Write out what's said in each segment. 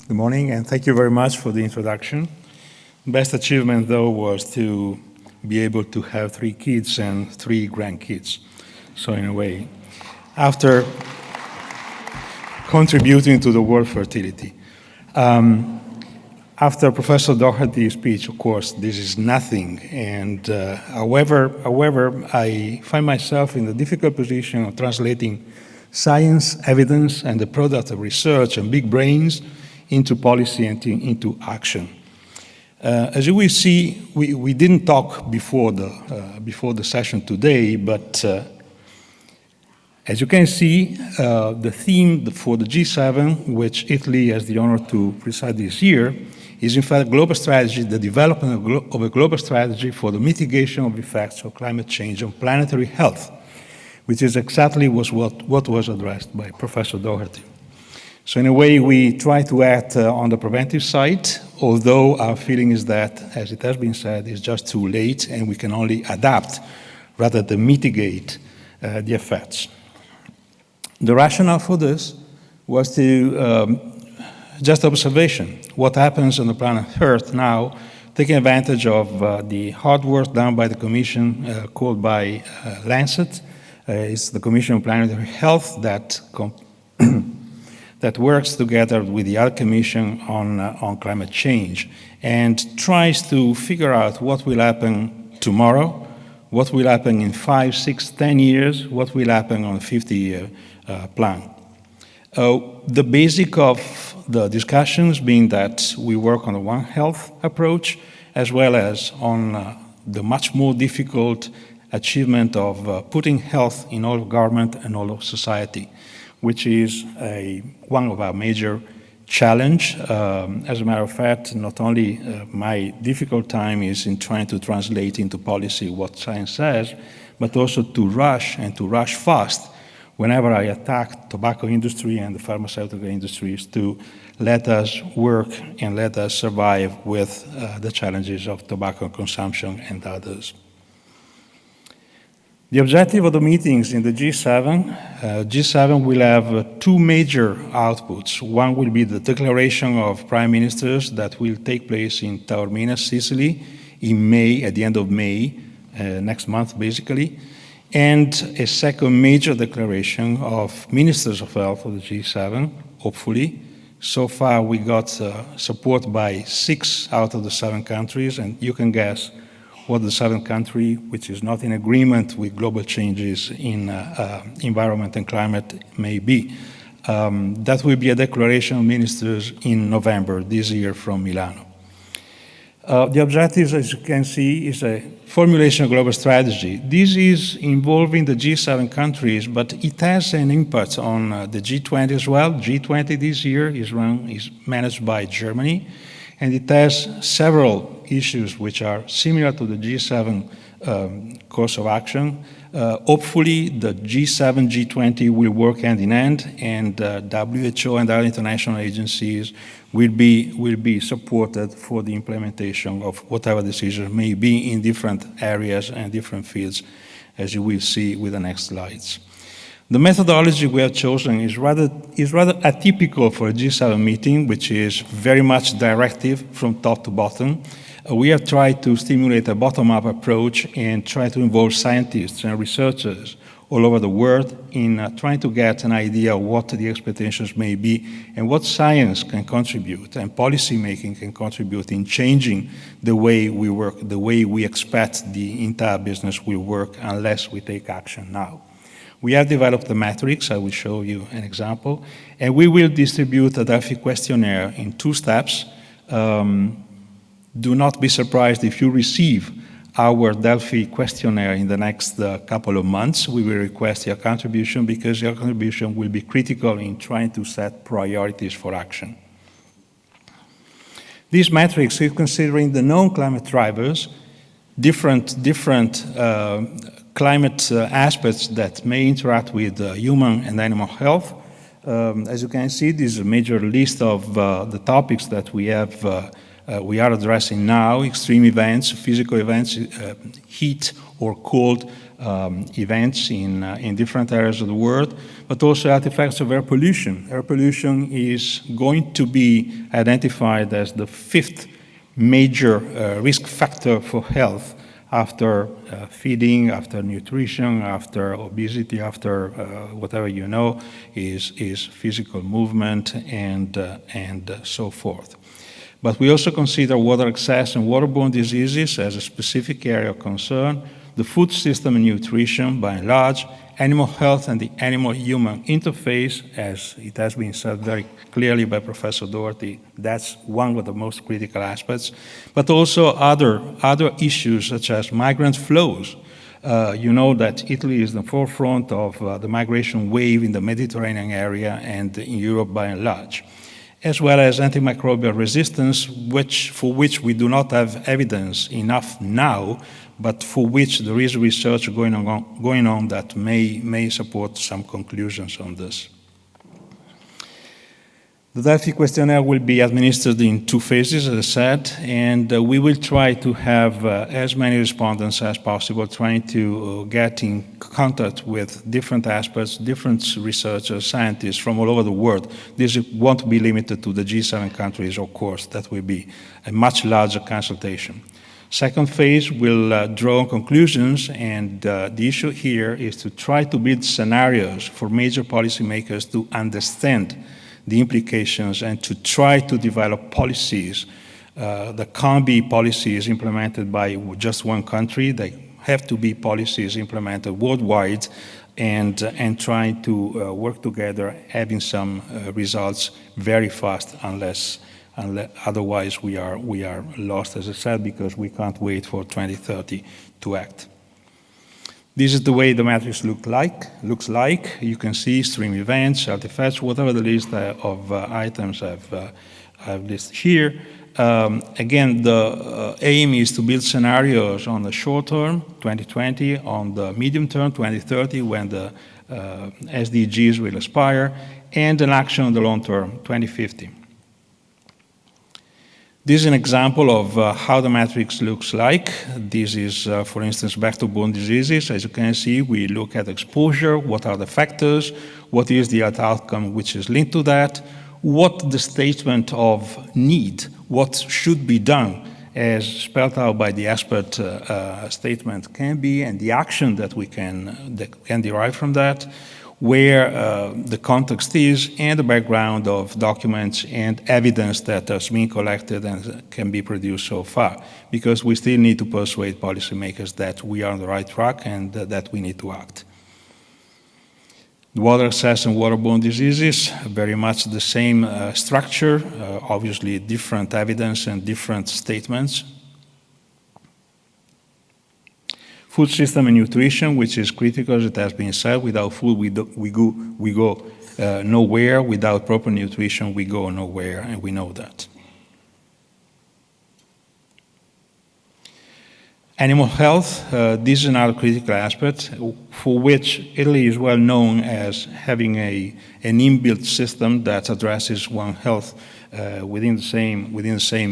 Good morning, and thank you very much for the introduction. Best achievement, though, was to be able to have 3 kids and 3 grandkids. So in a way, after contributing to the world fertility. After Professor Doherty's speech, of course, this is nothing. And however, I find myself in the difficult position of translating science, evidence, and the product of research and big brains into policy and into action. As you will see, we didn't talk before the session today, but as you can see, the theme for the G7, which Italy has the honor to preside this year, is in fact global strategy, the development of a global strategy for the mitigation of effects of climate change on planetary health, which is exactly what was addressed by Professor Doherty. So in a way, we try to act on the preventive side, although our feeling is that, as it has been said, it's just too late and we can only adapt rather than mitigate the effects. The rationale for this was to just observation. What happens on the planet Earth now, taking advantage of the hard work done by the Commission called by Lancet. It's the Commission on Planetary Health that that works together with the other commission on climate change and tries to figure out what will happen tomorrow, what will happen in 5, 6, 10 years, what will happen on a 50-year plan. The basic of the discussions being that we work on a One Health approach as well as on the much more difficult achievement of putting health in all of government and all of society, which is one of our major challenge. As a matter of fact, not only my difficult time is in trying to translate into policy what science says, but also to rush and to rush fast whenever I attack tobacco industry and the pharmaceutical industries to let us work and let us survive with the challenges of tobacco consumption and others. The objective of the meetings in the G7 will have 2 major outputs. One will be the declaration of prime ministers that will take place in Taormina, Sicily, in May, at the end of May, next month basically, and a second major declaration of ministers of health of the G7, hopefully. So far we got support by 6 out of the 7 countries, and you can guess what the 7th country, which is not in agreement with global changes in environment and climate, may be. That will be a declaration of ministers in November this year from Milano. The objectives, as you can see, is a formulation of global strategy. This is involving the G7 countries, but it has an impact on the G20 as well. G20 this year is managed by Germany, and it has several issues which are similar to the G7 course of action. Hopefully, the G7, G20 will work hand in hand, and WHO and other international agencies will be supported for the implementation of whatever decisions may be in different areas and different fields, as you will see with the next slides. The methodology we have chosen is rather atypical for a G7 meeting, which is very much directive from top to bottom. We have tried to stimulate a bottom-up approach and try to involve scientists and researchers all over the world in trying to get an idea of what the expectations may be and what science can contribute and policy making can contribute in changing the way we work, the way we expect the entire business will work unless we take action now. We have developed the matrix. I will show you an example, and we will distribute a Delphi questionnaire in 2 steps. Do not be surprised if you receive our Delphi questionnaire in the next couple of months. We will request your contribution because your contribution will be critical in trying to set priorities for action. This matrix is considering the known climate drivers, different climate aspects that may interact with human and animal health. As you can see, this is a major list of the topics that we are addressing now: extreme events, physical events, heat or cold, events in different areas of the world, but also artifacts of air pollution. Air pollution is going to be identified as the 5th major risk factor for health after feeding, after nutrition, after obesity, after whatever you know is physical movement and so forth. But we also consider water excess and waterborne diseases as a specific area of concern, the food system and nutrition by and large, animal health and the animal-human interface, as it has been said very clearly by Professor Doherty, that's one of the most critical aspects, but also other issues such as migrant flows. You know that Italy is in the forefront of the migration wave in the Mediterranean area and in Europe by and large, as well as antimicrobial resistance, for which we do not have evidence enough now, but for which there is research going on that may support some conclusions on this. The Delphi questionnaire will be administered in 2 phases, as I said, and we will try to have as many respondents as possible, trying to get in contact with different aspects, different researchers, scientists from all over the world. This won't be limited to the G7 countries, of course. That will be a much larger consultation. Second phase will draw on conclusions, and the issue here is to try to build scenarios for major policymakers to understand the implications and to try to develop policies. There can't be policies implemented by just one country. They have to be policies implemented worldwide and trying to work together, having some results very fast, unless otherwise we are lost, as I said, because we can't wait for 2030 to act. This is the way the matrix looks like. You can see stream events, artifacts, whatever the list of items I've listed here. Again, the aim is to build scenarios on the short term, 2020, on the medium term, 2030, when the SDGs will expire, and an action on the long term, 2050. This is an example of how the matrix looks like. This is, for instance, vector-borne diseases. As you can see, we look at exposure, what are the factors, what is the health outcome which is linked to that, what the statement of need, what should be done, as spelled out by the expert statement can be, and the action that can derive from that, where the context is, and the background of documents and evidence that has been collected and can be produced so far, because we still need to persuade policymakers that we are on the right track and that we need to act. Water access and waterborne diseases, very much the same structure, obviously different evidence and different statements. Food system and nutrition, which is critical, as it has been said. Without food, we go nowhere. Without proper nutrition, we go nowhere, and we know that. Animal health, this is another critical aspect for which Italy is well known as having an inbuilt system that addresses One Health within the same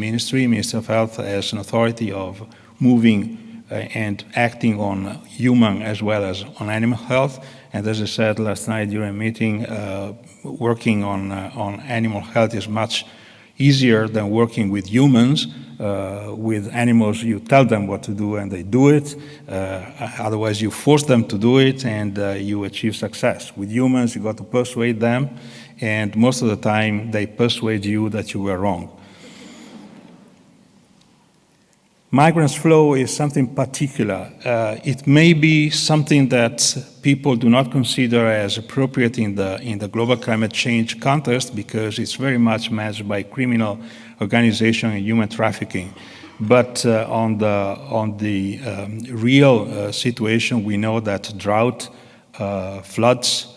ministry. Ministry of Health as an authority of moving and acting on human as well as on animal health. And as I said last night during a meeting, working on animal health is much easier than working with humans. With animals, you tell them what to do and they do it. Otherwise, you force them to do it and you achieve success. With humans, you got to persuade them, and most of the time, they persuade you that you were wrong. Migrants flow is something particular. It may be something that people do not consider as appropriate in the global climate change context because it's very much managed by criminal organization and human trafficking. But on the real situation, we know that drought, floods,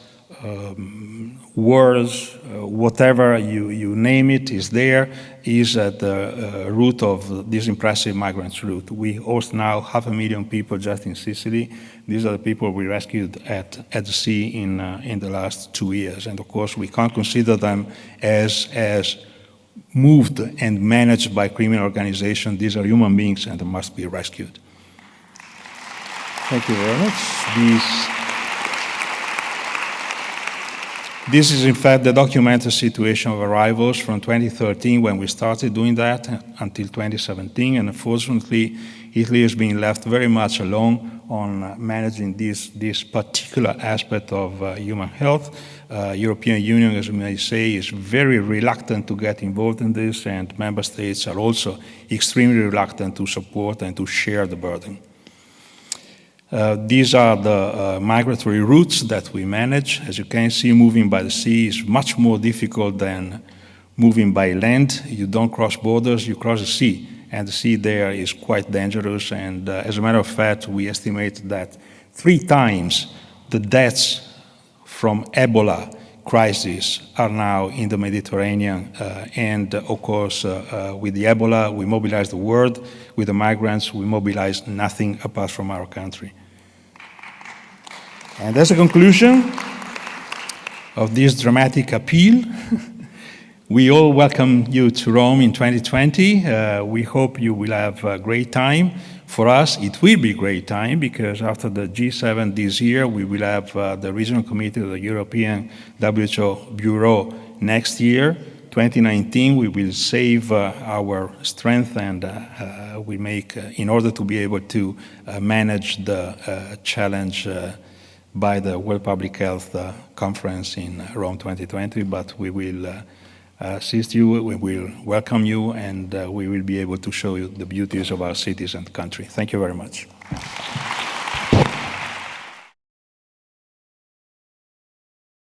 wars, whatever you name it is there, is at the root of this impressive migrants route. We host now 500,000 people just in Sicily. These are the people we rescued at the sea in the last 2 years. And of course, we can't consider them as moved and managed by criminal organizations. These are human beings and they must be rescued. Thank you very much. This is, in fact, the documented situation of arrivals from 2013 when we started doing that until 2017. And unfortunately, Italy has been left very much alone on managing this particular aspect of human health. European Union, as we may say, is very reluctant to get involved in this, and member states are also extremely reluctant to support and to share the burden. These are the migratory routes that we manage. As you can see, moving by the sea is much more difficult than moving by land. You don't cross borders, you cross the sea. And the sea there is quite dangerous. And as a matter of fact, we estimate that 3 times the deaths from Ebola crisis are now in the Mediterranean. And of course, with the Ebola, we mobilize the world. With the migrants, we mobilize nothing apart from our country. And as a conclusion of this dramatic appeal, we all welcome you to Rome in 2020. We hope you will have a great time. For us, it will be a great time because after the G7 this year, we will have the Regional Committee of the European WHO Bureau next year. 2019, we will save our strength and we make, in order to be able to manage the challenge by the World Public Health Conference in Rome 2020, but we will assist you, we will welcome you, and we will be able to show you the beauties of our cities and country. Thank you very much.